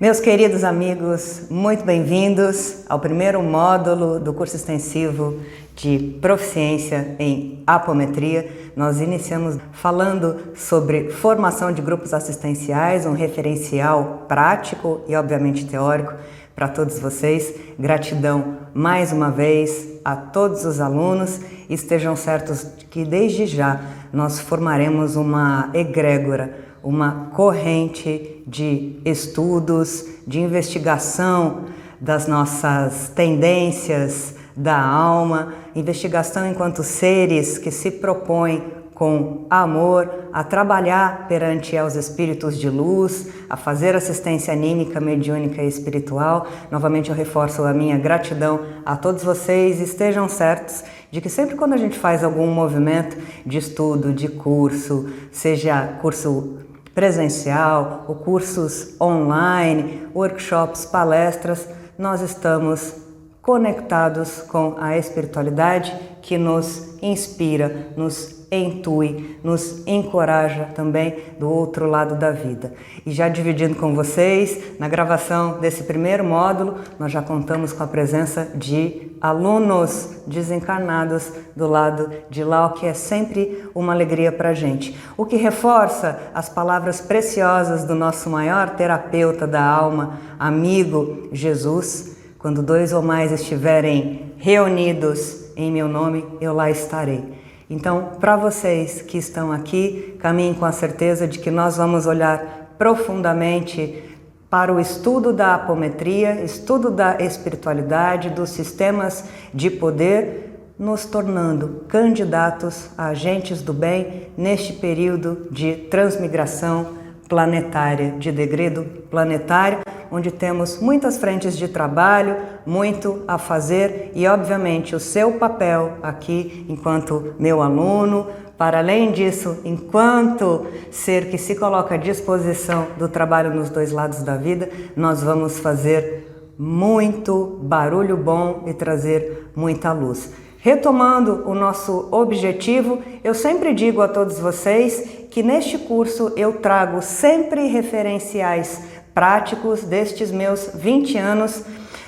Meus queridos amigos, muito bem-vindos ao primeiro módulo do curso extensivo de proficiência em apometria. Nós iniciamos falando sobre formação de grupos assistenciais, um referencial prático e obviamente teórico para todos vocês. Gratidão mais uma vez a todos os alunos. Estejam certos que desde já nós formaremos uma egrégora, uma corrente de estudos, de investigação das nossas tendências da alma, investigação enquanto seres que se propõem com amor a trabalhar perante aos espíritos de luz, a fazer assistência anímica, mediúnica e espiritual. Novamente eu reforço a minha gratidão a todos vocês. Estejam certos de que sempre quando a gente faz algum movimento de estudo, de curso, seja curso presencial, ou cursos online, workshops, palestras, nós estamos conectados com a espiritualidade que nos inspira, nos intui, nos encoraja também do outro lado da vida. E já dividindo com vocês, na gravação desse primeiro módulo, nós já contamos com a presença de alunos desencarnados do lado de lá, o que é sempre uma alegria para a gente. O que reforça as palavras preciosas do nosso maior terapeuta da alma, amigo Jesus: quando dois ou mais estiverem reunidos em meu nome, eu lá estarei. Então, para vocês que estão aqui, caminhem com a certeza de que nós vamos olhar profundamente para o estudo da apometria, estudo da espiritualidade, dos sistemas de poder, nos tornando candidatos a agentes do bem neste período de transmigração planetária, de degredo planetário, onde temos muitas frentes de trabalho, muito a fazer e, obviamente, o seu papel aqui enquanto meu aluno, para além disso, enquanto ser que se coloca à disposição do trabalho nos dois lados da vida, nós vamos fazer muito barulho bom e trazer muita luz. Retomando o nosso objetivo, eu sempre digo a todos vocês que neste curso eu trago sempre referenciais práticos destes meus 20 anos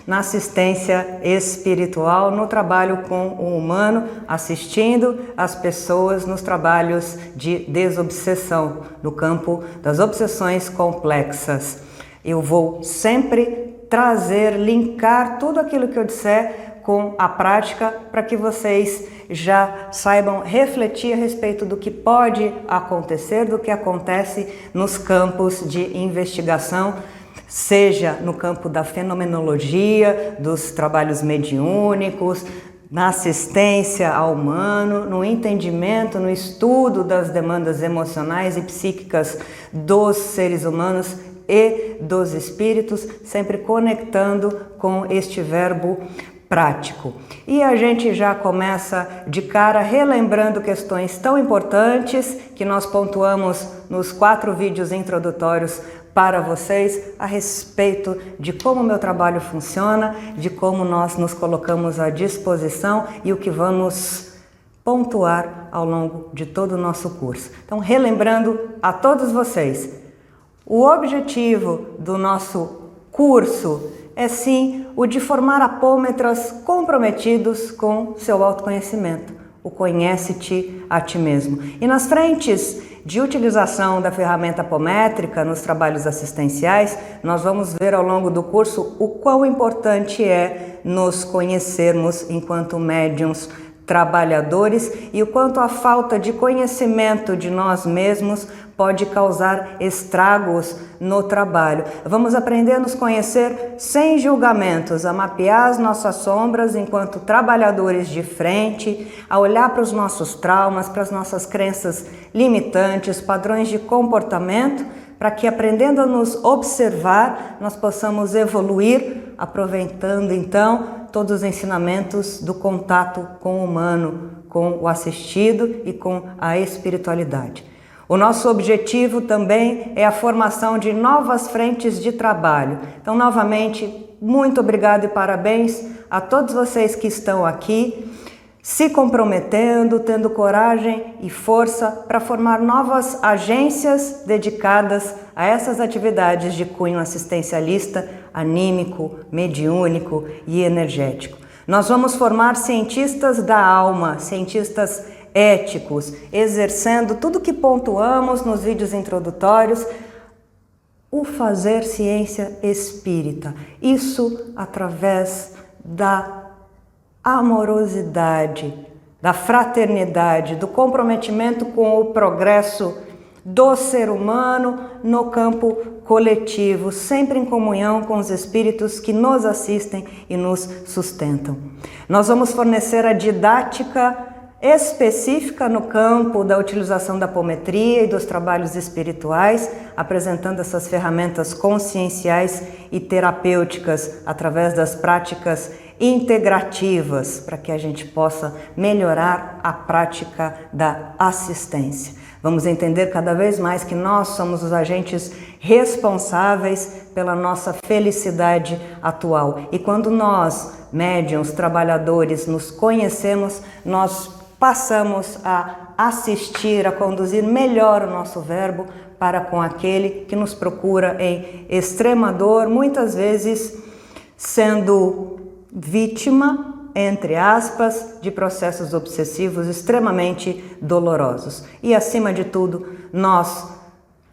na assistência espiritual, no trabalho com o humano, assistindo as pessoas nos trabalhos de desobsessão, no campo das obsessões complexas. Eu vou sempre trazer, linkar tudo aquilo que eu disser com a prática para que vocês já saibam refletir a respeito do que pode acontecer, do que acontece nos campos de investigação, seja no campo da fenomenologia, dos trabalhos mediúnicos, na assistência ao humano, no entendimento, no estudo das demandas emocionais e psíquicas dos seres humanos e dos espíritos, sempre conectando com este verbo prático. E a gente já começa de cara relembrando questões tão importantes que nós pontuamos nos 4 vídeos introdutórios para vocês a respeito de como o meu trabalho funciona, de como nós nos colocamos à disposição e o que vamos pontuar ao longo de todo o nosso curso. Então, relembrando a todos vocês, o objetivo do nosso curso é sim o de formar apômetras comprometidos com seu autoconhecimento, o conhece-te a ti mesmo. E nas frentes de utilização da ferramenta apométrica nos trabalhos assistenciais, nós vamos ver ao longo do curso o quão importante é nos conhecermos enquanto médiuns trabalhadores e o quanto a falta de conhecimento de nós mesmos pode causar estragos no trabalho. Vamos aprender a nos conhecer sem julgamentos, a mapear as nossas sombras enquanto trabalhadores de frente, a olhar para os nossos traumas, para as nossas crenças limitantes, padrões de comportamento, para que, aprendendo a nos observar, nós possamos evoluir, aproveitando então todos os ensinamentos do contato com o humano, com o assistido e com a espiritualidade. O nosso objetivo também é a formação de novas frentes de trabalho. Então, novamente, muito obrigado e parabéns a todos vocês que estão aqui. se comprometendo, tendo coragem e força para formar novas agências dedicadas a essas atividades de cunho assistencialista, anímico, mediúnico e energético. Nós vamos formar cientistas da alma, cientistas éticos, exercendo tudo que pontuamos nos vídeos introdutórios, o fazer ciência espírita. Isso através da amorosidade, da fraternidade, do comprometimento com o progresso do ser humano no campo coletivo, sempre em comunhão com os espíritos que nos assistem e nos sustentam. Nós vamos fornecer a didática específica no campo da utilização da apometria e dos trabalhos espirituais, apresentando essas ferramentas conscienciais e terapêuticas através das práticas integrativas, para que a gente possa melhorar a prática da assistência. Vamos entender cada vez mais que nós somos os agentes responsáveis pela nossa felicidade atual. E quando nós, médiuns, trabalhadores, nos conhecemos, nós passamos a assistir, a conduzir melhor o nosso verbo para com aquele que nos procura em extrema dor, muitas vezes sendo vítima, entre aspas, de processos obsessivos extremamente dolorosos. E acima de tudo, nós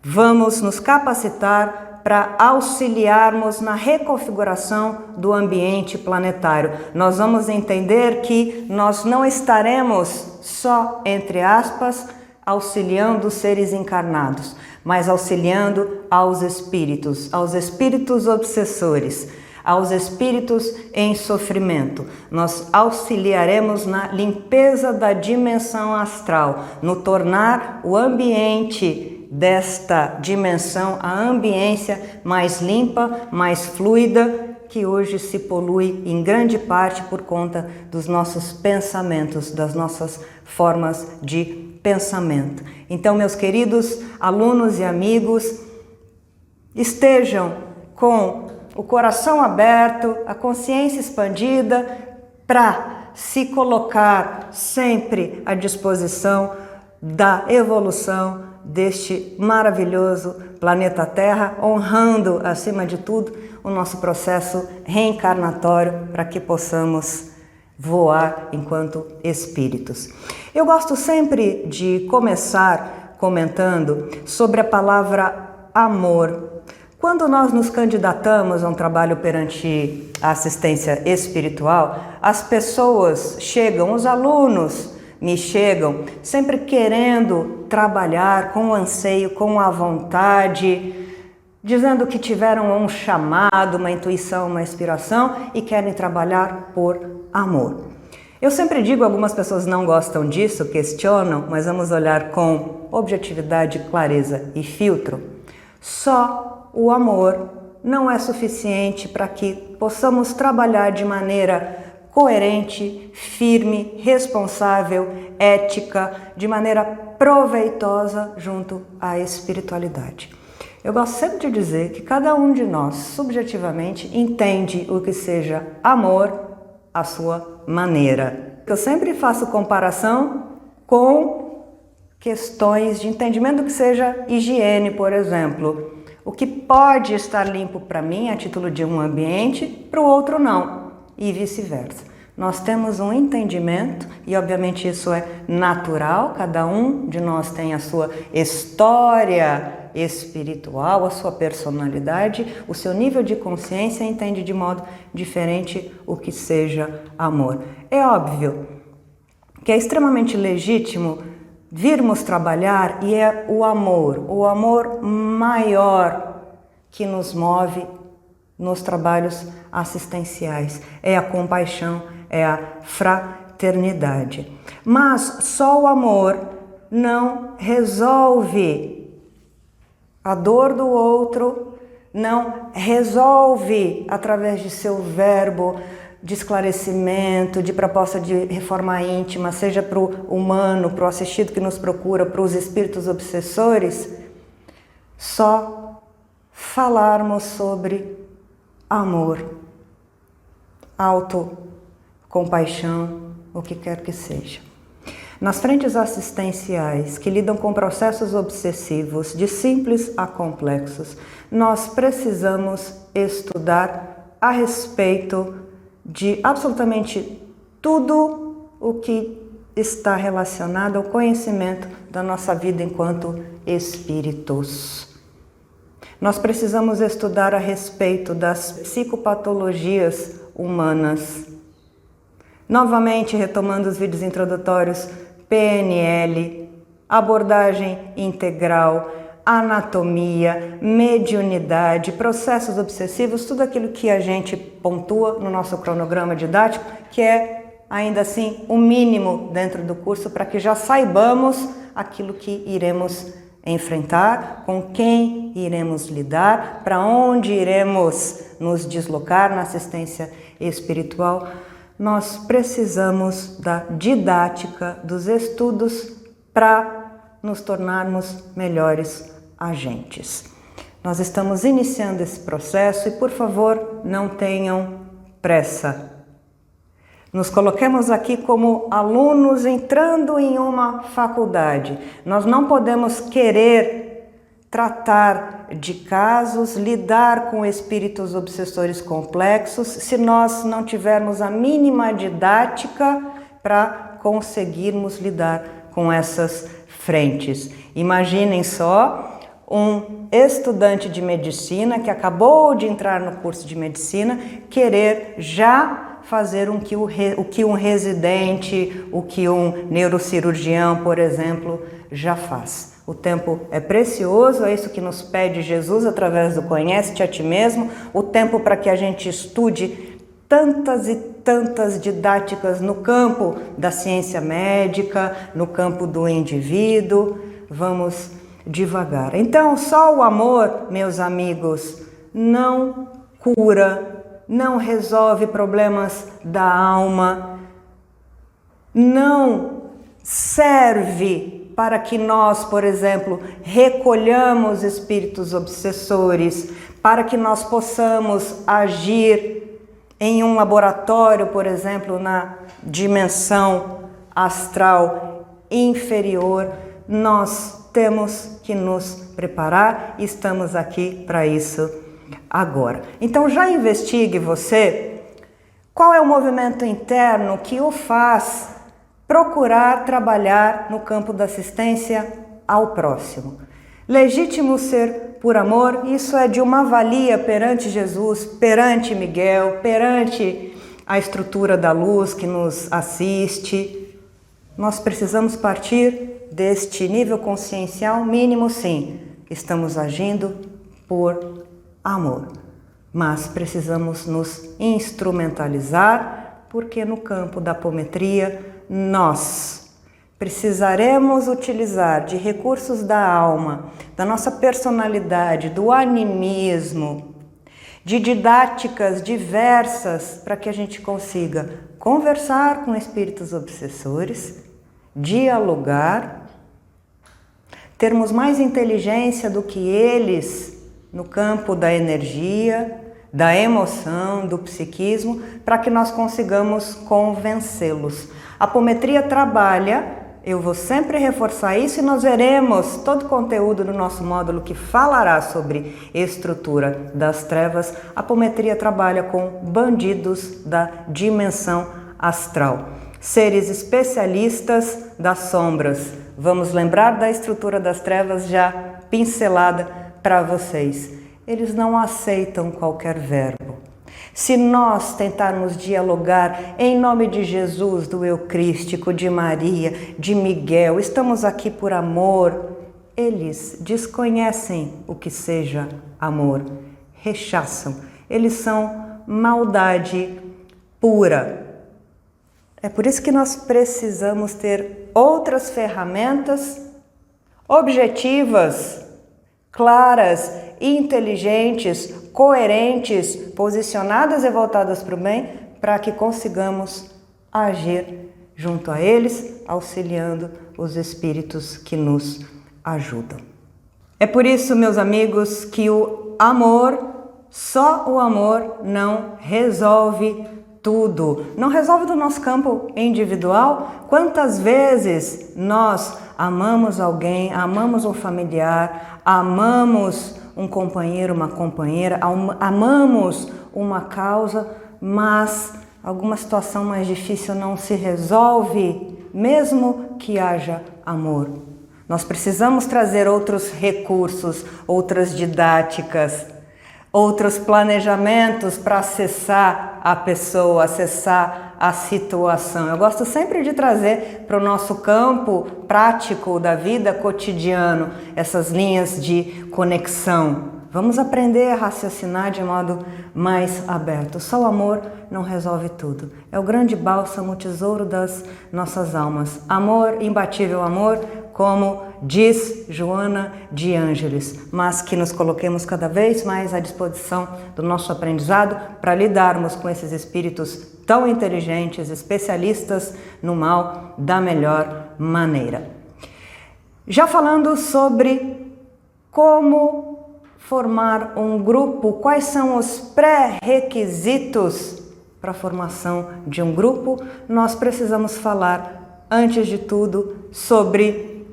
vamos nos capacitar para auxiliarmos na reconfiguração do ambiente planetário. Nós vamos entender que nós não estaremos só, entre aspas, auxiliando os seres encarnados, mas auxiliando aos espíritos obsessores, aos espíritos em sofrimento. Nós auxiliaremos na limpeza da dimensão astral, no tornar o ambiente desta dimensão, a ambiência mais limpa, mais fluida, que hoje se polui em grande parte por conta dos nossos pensamentos, das nossas formas de pensamento. Então, meus queridos alunos e amigos, estejam com o coração aberto, a consciência expandida, para se colocar sempre à disposição da evolução deste maravilhoso planeta Terra, honrando, acima de tudo, o nosso processo reencarnatório para que possamos voar enquanto espíritos. Eu gosto sempre de começar comentando sobre a palavra amor. Quando nós nos candidatamos a um trabalho perante a assistência espiritual, as pessoas chegam, os alunos me chegam, sempre querendo trabalhar com anseio, com a vontade, dizendo que tiveram um chamado, uma intuição, uma inspiração e querem trabalhar por amor. Eu sempre digo, algumas pessoas não gostam disso, questionam, mas vamos olhar com objetividade, clareza e filtro. Só o amor não é suficiente para que possamos trabalhar de maneira coerente, firme, responsável, ética, de maneira proveitosa junto à espiritualidade. Eu gosto sempre de dizer que cada um de nós, subjetivamente, entende o que seja amor à sua maneira. Eu sempre faço comparação com questões de entendimento do que seja higiene, por exemplo. O que pode estar limpo para mim a título de um ambiente, para o outro não. E vice-versa. Nós temos um entendimento e obviamente isso é natural, cada um de nós tem a sua história espiritual, a sua personalidade, o seu nível de consciência entende de modo diferente o que seja amor. É óbvio que é extremamente legítimo virmos trabalhar e é o amor maior que nos move nos trabalhos assistenciais, é a compaixão, é a fraternidade. Mas só o amor não resolve a dor do outro, não resolve através de seu verbo de esclarecimento, de proposta de reforma íntima, seja para o humano, para o assistido que nos procura, para os espíritos obsessores, só falarmos sobre amor, autocompaixão, o que quer que seja. Nas frentes assistenciais que lidam com processos obsessivos, de simples a complexos, nós precisamos estudar a respeito de absolutamente tudo o que está relacionado ao conhecimento da nossa vida enquanto espíritos. Nós precisamos estudar a respeito das psicopatologias humanas. Novamente, retomando os vídeos introdutórios, PNL, abordagem integral, anatomia, mediunidade, processos obsessivos, tudo aquilo que a gente pontua no nosso cronograma didático, que é, ainda assim, o mínimo dentro do curso para que já saibamos aquilo que iremos enfrentar, com quem iremos lidar, para onde iremos nos deslocar na assistência espiritual. Nós precisamos da didática, dos estudos para nos tornarmos melhores agentes. Nós estamos iniciando esse processo e, por favor, não tenham pressa. Nos coloquemos aqui como alunos entrando em uma faculdade. Nós não podemos querer tratar de casos, lidar com espíritos obsessores complexos, se nós não tivermos a mínima didática para conseguirmos lidar com essas frentes. Imaginem só um estudante de medicina que acabou de entrar no curso de medicina querer já fazer o que um residente, o que um neurocirurgião, por exemplo, já faz. O tempo é precioso, é isso que nos pede Jesus através do Conhece-te a ti mesmo, o tempo para que a gente estude tantas e tantas didáticas no campo da ciência médica, no campo do indivíduo. Vamos devagar. Então, só o amor, meus amigos, não cura, não resolve problemas da alma, não serve para que nós, por exemplo, recolhamos espíritos obsessores, para que nós possamos agir em um laboratório, por exemplo, na dimensão astral inferior. Nós temos que nos preparar e estamos aqui para isso agora. Então já investigue você qual é o movimento interno que o faz procurar trabalhar no campo da assistência ao próximo. Legítimo ser por amor, isso é de uma valia perante Jesus, perante Miguel, perante a estrutura da luz que nos assiste. Nós precisamos partir deste nível consciencial mínimo, sim. Estamos agindo por amor, mas precisamos nos instrumentalizar, porque no campo da apometria nós precisaremos utilizar de recursos da alma, da nossa personalidade, do animismo, de didáticas diversas para que a gente consiga conversar com espíritos obsessores, dialogar, termos mais inteligência do que eles no campo da energia, da emoção, do psiquismo, para que nós consigamos convencê-los. A apometria trabalha, eu vou sempre reforçar isso e nós veremos todo o conteúdo do nosso módulo que falará sobre estrutura das trevas. A apometria trabalha com bandidos da dimensão astral, seres especialistas das sombras. Vamos lembrar da estrutura das trevas já pincelada para vocês. Eles não aceitam qualquer verbo. Se nós tentarmos dialogar em nome de Jesus, do Eucrístico, de Maria, de Miguel, estamos aqui por amor, eles desconhecem o que seja amor, rechaçam. Eles são maldade pura. É por isso que nós precisamos ter outras ferramentas objetivas, claras, inteligentes, coerentes, posicionadas e voltadas para o bem, para que consigamos agir junto a eles, auxiliando os espíritos que nos ajudam. É por isso, meus amigos, que o amor, só o amor não resolve tudo. Não resolve do nosso campo individual? Quantas vezes nós amamos alguém, amamos um familiar, amamos um companheiro, uma companheira, amamos uma causa, mas alguma situação mais difícil não se resolve, mesmo que haja amor. Nós precisamos trazer outros recursos, outras didáticas, outros planejamentos para acessar a pessoa, acessar a situação. Eu gosto sempre de trazer para o nosso campo prático da vida cotidiano essas linhas de conexão. Vamos aprender a raciocinar de modo mais aberto. Só o amor não resolve tudo. É o grande bálsamo, o tesouro das nossas almas. Amor, imbatível amor, como diz Joana de Ângeles, mas que nos coloquemos cada vez mais à disposição do nosso aprendizado para lidarmos com esses espíritos tão inteligentes, especialistas no mal, da melhor maneira. Já falando sobre como formar um grupo, quais são os pré-requisitos para a formação de um grupo, nós precisamos falar, antes de tudo, sobre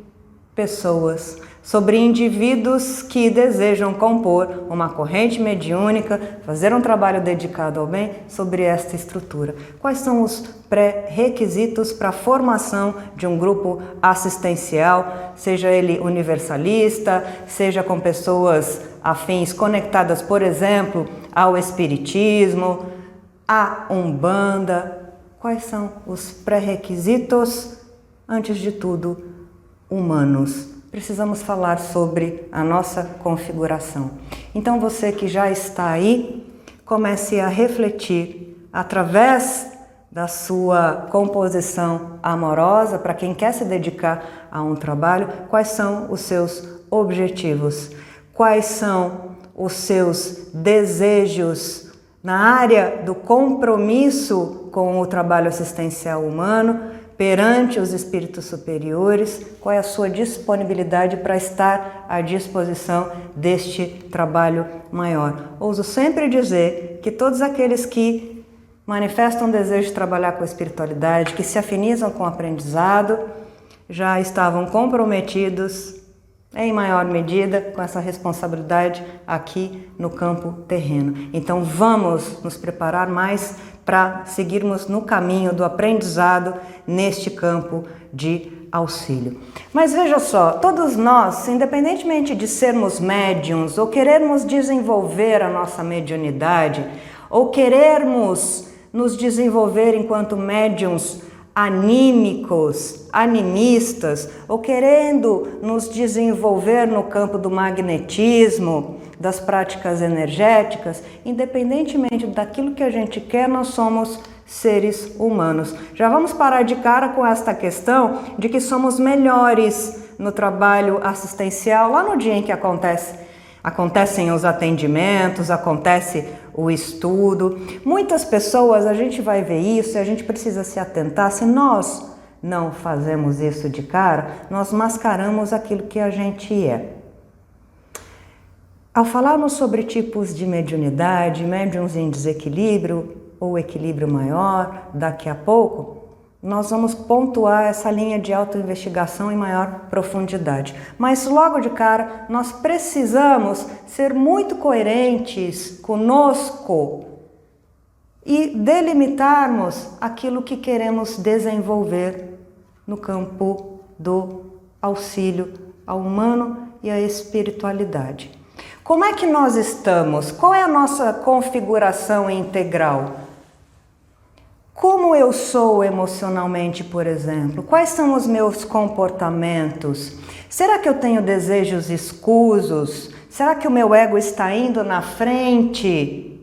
pessoas, sobre indivíduos que desejam compor uma corrente mediúnica, fazer um trabalho dedicado ao bem sobre esta estrutura. Quais são os pré-requisitos para a formação de um grupo assistencial, seja ele universalista, seja com pessoas afins conectadas, por exemplo, ao espiritismo, à Umbanda? Quais são os pré-requisitos? Antes de tudo, humanos. Precisamos falar sobre a nossa configuração. Então você que já está aí, comece a refletir através da sua composição amorosa, para quem quer se dedicar a um trabalho, quais são os seus objetivos, quais são os seus desejos na área do compromisso com o trabalho assistencial humano, perante os espíritos superiores, qual é a sua disponibilidade para estar à disposição deste trabalho maior. Ouso sempre dizer que todos aqueles que manifestam o desejo de trabalhar com a espiritualidade, que se afinizam com o aprendizado, já estavam comprometidos em maior medida com essa responsabilidade aqui no campo terreno. Então vamos nos preparar mais para seguirmos no caminho do aprendizado neste campo de auxílio. Mas veja só, todos nós, independentemente de sermos médiuns ou querermos desenvolver a nossa mediunidade ou querermos nos desenvolver enquanto médiuns anímicos, animistas, ou querendo nos desenvolver no campo do magnetismo, das práticas energéticas, independentemente daquilo que a gente quer, nós somos seres humanos. Já vamos parar de cara com esta questão de que somos melhores no trabalho assistencial lá no dia em que acontecem os atendimentos, acontece o estudo. Muitas pessoas, a gente vai ver isso e a gente precisa se atentar. Se nós não fazemos isso de cara, nós mascaramos aquilo que a gente é. Ao falarmos sobre tipos de mediunidade, médiuns em desequilíbrio ou equilíbrio maior, daqui a pouco, nós vamos pontuar essa linha de autoinvestigação em maior profundidade. Mas logo de cara, nós precisamos ser muito coerentes conosco e delimitarmos aquilo que queremos desenvolver no campo do auxílio ao humano e à espiritualidade. Como é que nós estamos? Qual é a nossa configuração integral? Como eu sou emocionalmente, por exemplo? Quais são os meus comportamentos? Será que eu tenho desejos escusos? Será que o meu ego está indo na frente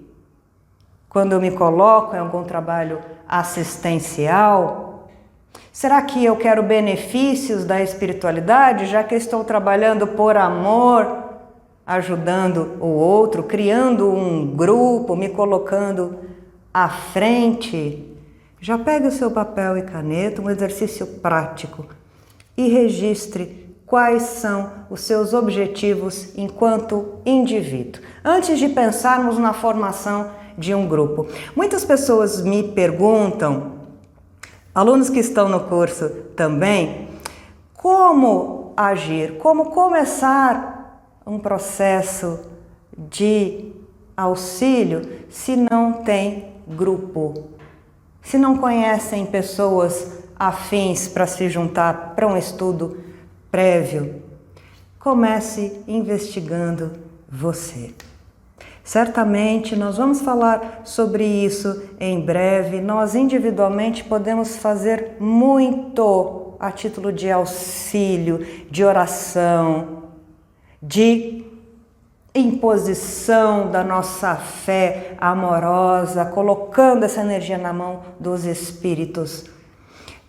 quando eu me coloco em algum trabalho assistencial? Será que eu quero benefícios da espiritualidade, já que estou trabalhando por amor, ajudando o outro, criando um grupo, me colocando à frente? Já pegue o seu papel e caneta, um exercício prático, e registre quais são os seus objetivos enquanto indivíduo, antes de pensarmos na formação de um grupo. Muitas pessoas me perguntam, alunos que estão no curso também, como agir, como começar um processo de auxílio se não tem grupo, se não conhecem pessoas afins para se juntar para um estudo prévio. Comece investigando você. Certamente nós vamos falar sobre isso em breve. Nós individualmente podemos fazer muito a título de auxílio, de oração, de imposição da nossa fé amorosa, colocando essa energia na mão dos espíritos.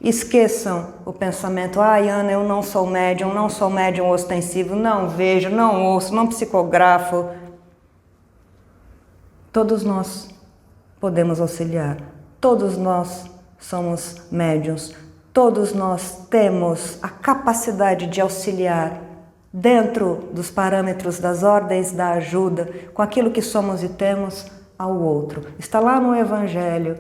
Esqueçam o pensamento, Ana, eu não sou médium ostensivo, não vejo, não ouço, não psicografo. Todos nós podemos auxiliar, todos nós somos médiuns, todos nós temos a capacidade de auxiliar dentro dos parâmetros das ordens da ajuda, com aquilo que somos e temos ao outro. Está lá no Evangelho,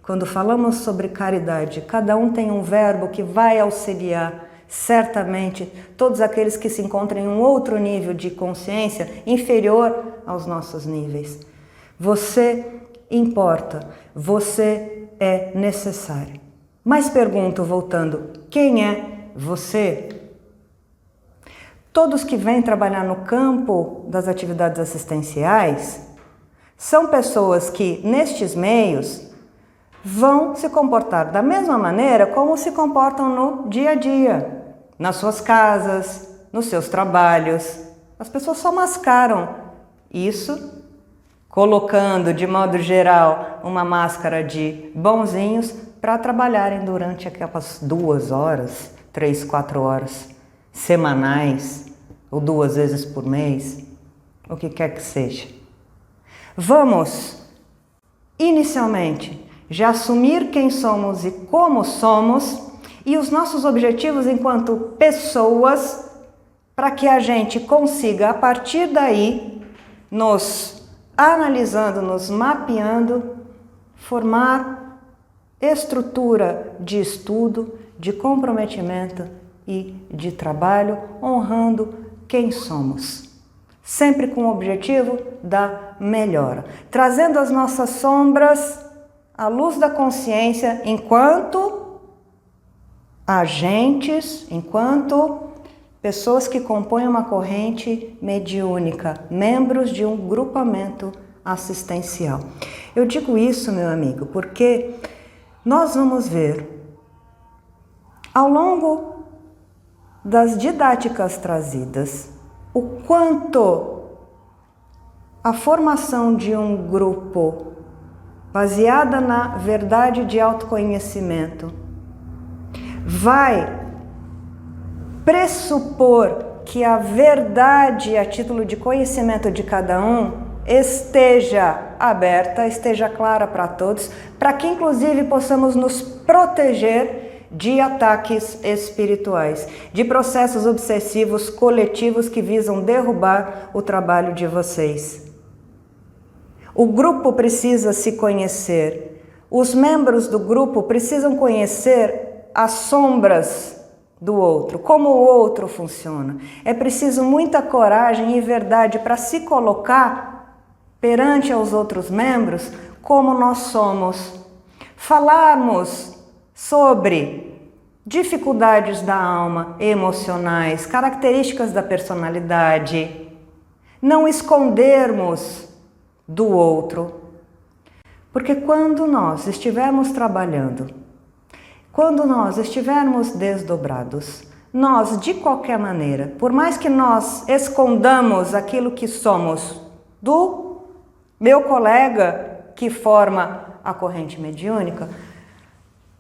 quando falamos sobre caridade, cada um tem um verbo que vai auxiliar certamente todos aqueles que se encontram em um outro nível de consciência inferior aos nossos níveis. Você importa, você é necessário. Mas pergunto, voltando, quem é você? Todos que vêm trabalhar no campo das atividades assistenciais são pessoas que, nestes meios, vão se comportar da mesma maneira como se comportam no dia a dia, nas suas casas, nos seus trabalhos. As pessoas só mascaram isso, colocando de modo geral uma máscara de bonzinhos para trabalharem durante aquelas 2 horas, 3, 4 horas semanais ou 2 vezes por mês, o que quer que seja. Vamos, inicialmente, já assumir quem somos e como somos e os nossos objetivos enquanto pessoas, para que a gente consiga, a partir daí, nos analisando, nos mapeando, formar estrutura de estudo, de comprometimento e de trabalho, honrando quem somos. Sempre com o objetivo da melhora, trazendo as nossas sombras à luz da consciência enquanto agentes, enquanto pessoas que compõem uma corrente mediúnica, membros de um grupamento assistencial. Eu digo isso, meu amigo, porque nós vamos ver ao longo das didáticas trazidas o quanto a formação de um grupo baseada na verdade de autoconhecimento vai pressupor que a verdade a título de conhecimento de cada um esteja aberta, esteja clara para todos, para que inclusive possamos nos proteger de ataques espirituais, de processos obsessivos coletivos que visam derrubar o trabalho de vocês. O grupo precisa se conhecer, os membros do grupo precisam conhecer as sombras do outro, como o outro funciona. É preciso muita coragem e verdade para se colocar perante aos outros membros como nós somos. Falarmos sobre dificuldades da alma, emocionais, características da personalidade, não escondermos do outro. Porque quando nós estivermos trabalhando, quando nós estivermos desdobrados, nós, de qualquer maneira, por mais que nós escondamos aquilo que somos do meu colega que forma a corrente mediúnica,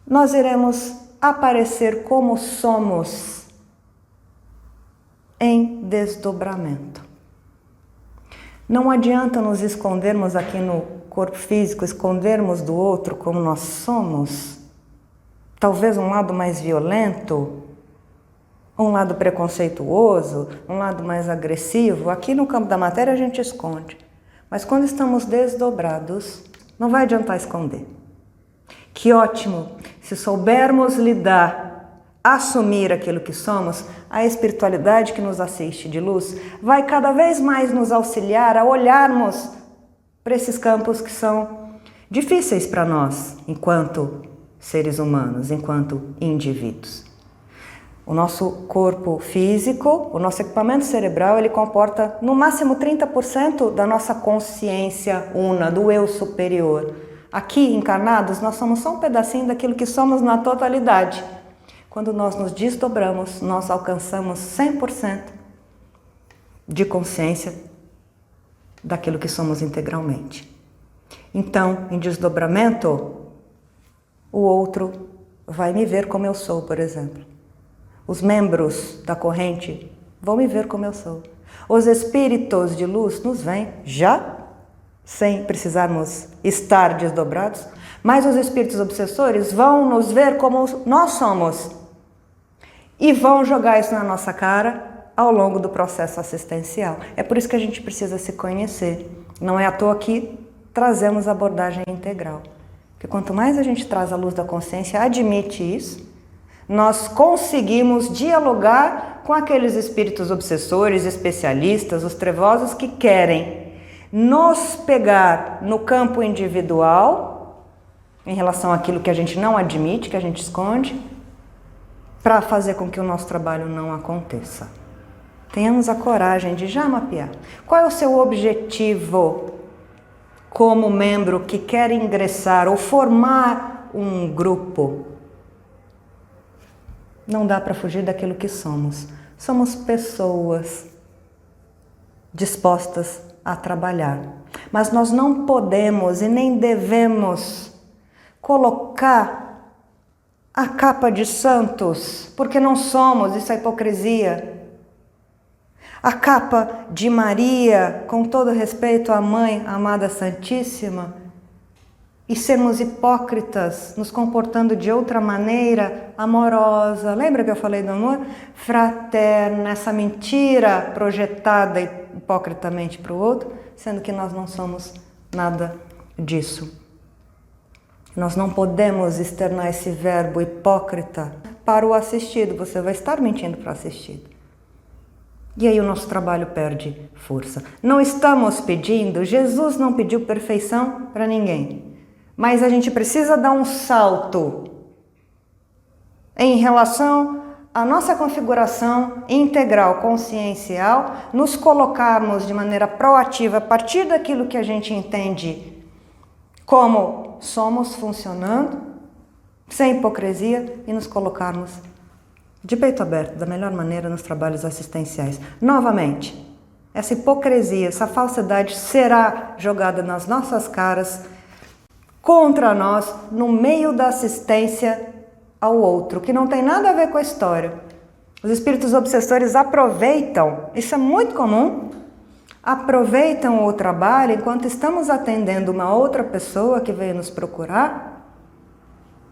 nós iremos aparecer como somos em desdobramento. Não adianta nos escondermos aqui no corpo físico, escondermos do outro como nós somos, talvez um lado mais violento, um lado preconceituoso, um lado mais agressivo. Aqui no campo da matéria a gente esconde. Mas quando estamos desdobrados, não vai adiantar esconder. Que ótimo! Se soubermos lidar, assumir aquilo que somos, a espiritualidade que nos assiste de luz vai cada vez mais nos auxiliar a olharmos para esses campos que são difíceis para nós, enquanto seres humanos, enquanto indivíduos. O nosso corpo físico, o nosso equipamento cerebral, ele comporta no máximo 30% da nossa consciência una, do eu superior. Aqui, encarnados, nós somos só um pedacinho daquilo que somos na totalidade. Quando nós nos desdobramos, nós alcançamos 100% de consciência daquilo que somos integralmente. Então, em desdobramento, o outro vai me ver como eu sou, por exemplo. Os membros da corrente vão me ver como eu sou. Os espíritos de luz nos veem já, sem precisarmos estar desdobrados, mas os espíritos obsessores vão nos ver como nós somos e vão jogar isso na nossa cara ao longo do processo assistencial. É por isso que a gente precisa se conhecer. Não é à toa que trazemos a abordagem integral. Porque quanto mais a gente traz a luz da consciência, admite isso, nós conseguimos dialogar com aqueles espíritos obsessores, especialistas, os trevosos que querem nos pegar no campo individual, em relação àquilo que a gente não admite, que a gente esconde, para fazer com que o nosso trabalho não aconteça. Tenhamos a coragem de já mapear. Qual é o seu objetivo como membro que quer ingressar ou formar um grupo? Não dá para fugir daquilo que somos. Somos pessoas dispostas a trabalhar. Mas nós não podemos e nem devemos colocar a capa de santos, porque não somos, isso é hipocrisia. A capa de Maria, com todo respeito à Mãe Amada Santíssima, e sermos hipócritas, nos comportando de outra maneira, amorosa. Lembra que eu falei do amor? Fraterno, essa mentira projetada hipocritamente para o outro, sendo que nós não somos nada disso. Nós não podemos externar esse verbo hipócrita para o assistido. Você vai estar mentindo para o assistido. E aí o nosso trabalho perde força. Não estamos pedindo, Jesus não pediu perfeição para ninguém. Mas a gente precisa dar um salto em relação à nossa configuração integral, consciencial, nos colocarmos de maneira proativa a partir daquilo que a gente entende como somos funcionando, sem hipocrisia, e nos colocarmos de peito aberto, da melhor maneira, nos trabalhos assistenciais. Novamente, essa hipocrisia, essa falsidade será jogada nas nossas caras, contra nós, no meio da assistência ao outro, que não tem nada a ver com a história. Os espíritos obsessores aproveitam, isso é muito comum, aproveitam o trabalho enquanto estamos atendendo uma outra pessoa que veio nos procurar,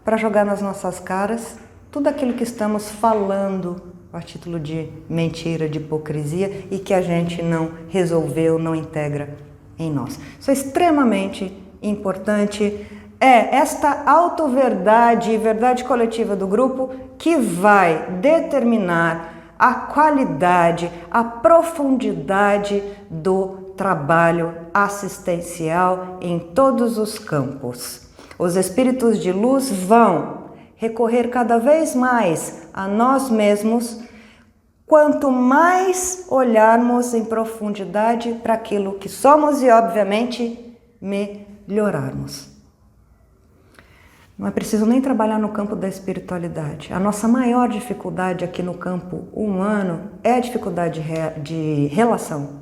para jogar nas nossas caras tudo aquilo que estamos falando a título de mentira, de hipocrisia, e que a gente não resolveu, não integra em nós. Isso é extremamente importante. É esta autoverdade e verdade coletiva do grupo que vai determinar a qualidade, a profundidade do trabalho assistencial em todos os campos. Os espíritos de luz vão recorrer cada vez mais a nós mesmos, quanto mais olharmos em profundidade para aquilo que somos e, obviamente, melhorarmos. Não é preciso nem trabalhar no campo da espiritualidade. A nossa maior dificuldade aqui no campo humano é a dificuldade de relação,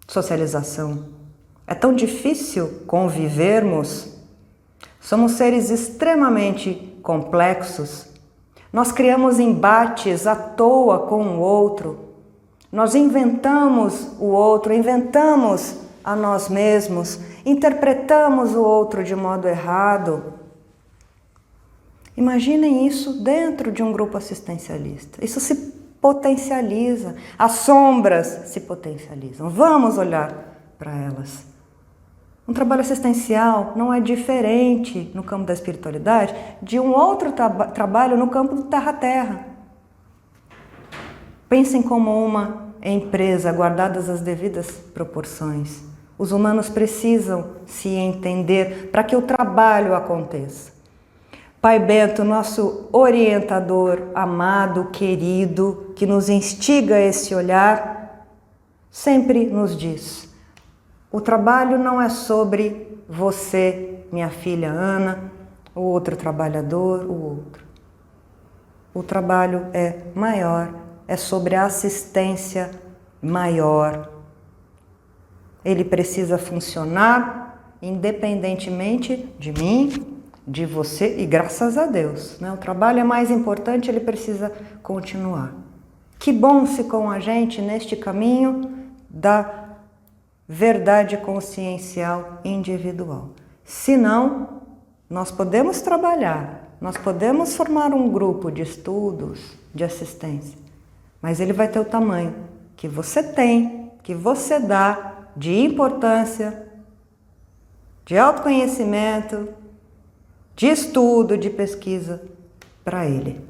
socialização. É tão difícil convivermos. Somos seres extremamente complexos. Nós criamos embates à toa com o outro. Nós inventamos o outro, inventamos a nós mesmos, interpretamos o outro de modo errado. Imaginem isso dentro de um grupo assistencialista. Isso se potencializa. As sombras se potencializam. Vamos olhar para elas. Um trabalho assistencial não é diferente no campo da espiritualidade de um outro trabalho no campo do terra-terra. Pensem como uma empresa, guardadas as devidas proporções. Os humanos precisam se entender para que o trabalho aconteça. Pai Bento, nosso orientador amado, querido, que nos instiga a esse olhar, sempre nos diz: o trabalho não é sobre você, minha filha Ana, o outro trabalhador, o outro. O trabalho é maior, é sobre a assistência maior. Ele precisa funcionar independentemente de mim, de você e graças a Deus, né? O trabalho é mais importante, ele precisa continuar. Que bom se com a gente neste caminho da verdade consciencial individual. Se não, nós podemos trabalhar, nós podemos formar um grupo de estudos, de assistência, mas ele vai ter o tamanho que você tem, que você dá de importância, de autoconhecimento, de estudo, de pesquisa para ele.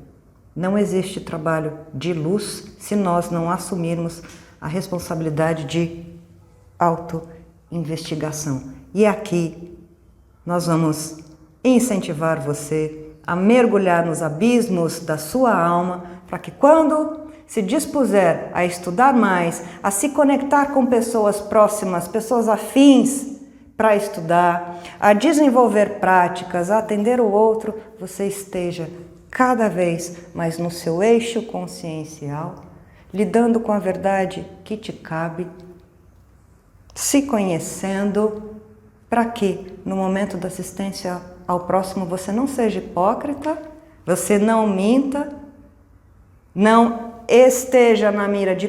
Não existe trabalho de luz se nós não assumirmos a responsabilidade de auto-investigação. E aqui nós vamos incentivar você a mergulhar nos abismos da sua alma, para que quando se dispuser a estudar mais, a se conectar com pessoas próximas, pessoas afins para estudar, a desenvolver práticas, a atender o outro, você esteja cada vez mais no seu eixo consciencial, lidando com a verdade que te cabe, se conhecendo, para que no momento da assistência ao próximo você não seja hipócrita, você não minta, não esteja na mira de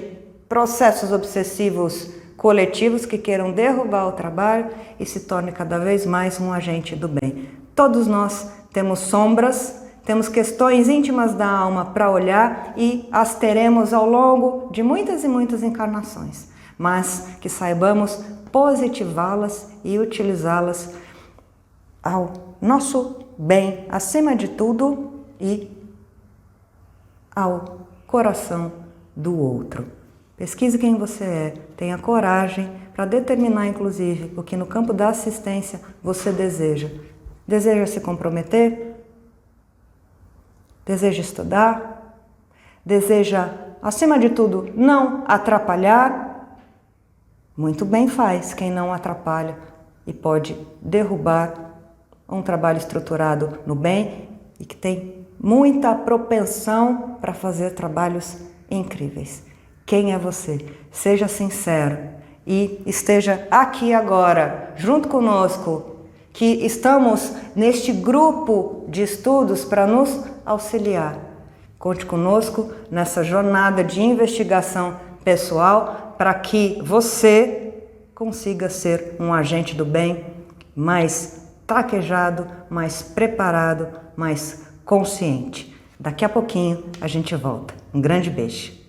processos obsessivos coletivos que queiram derrubar o trabalho e se torne cada vez mais um agente do bem. Todos nós temos sombras, temos questões íntimas da alma para olhar e as teremos ao longo de muitas e muitas encarnações, mas que saibamos positivá-las e utilizá-las ao nosso bem, acima de tudo, e ao coração do outro. Pesquise quem você é, tenha coragem para determinar, inclusive, o que no campo da assistência você deseja. Deseja se comprometer? Deseja estudar? Deseja, acima de tudo, não atrapalhar? Muito bem faz quem não atrapalha e pode derrubar um trabalho estruturado no bem e que tem muita propensão para fazer trabalhos incríveis. Quem é você? Seja sincero e esteja aqui agora, junto conosco, que estamos neste grupo de estudos para nos auxiliar. Conte conosco nessa jornada de investigação pessoal para que você consiga ser um agente do bem mais traquejado, mais preparado, mais consciente. Daqui a pouquinho a gente volta. Um grande beijo.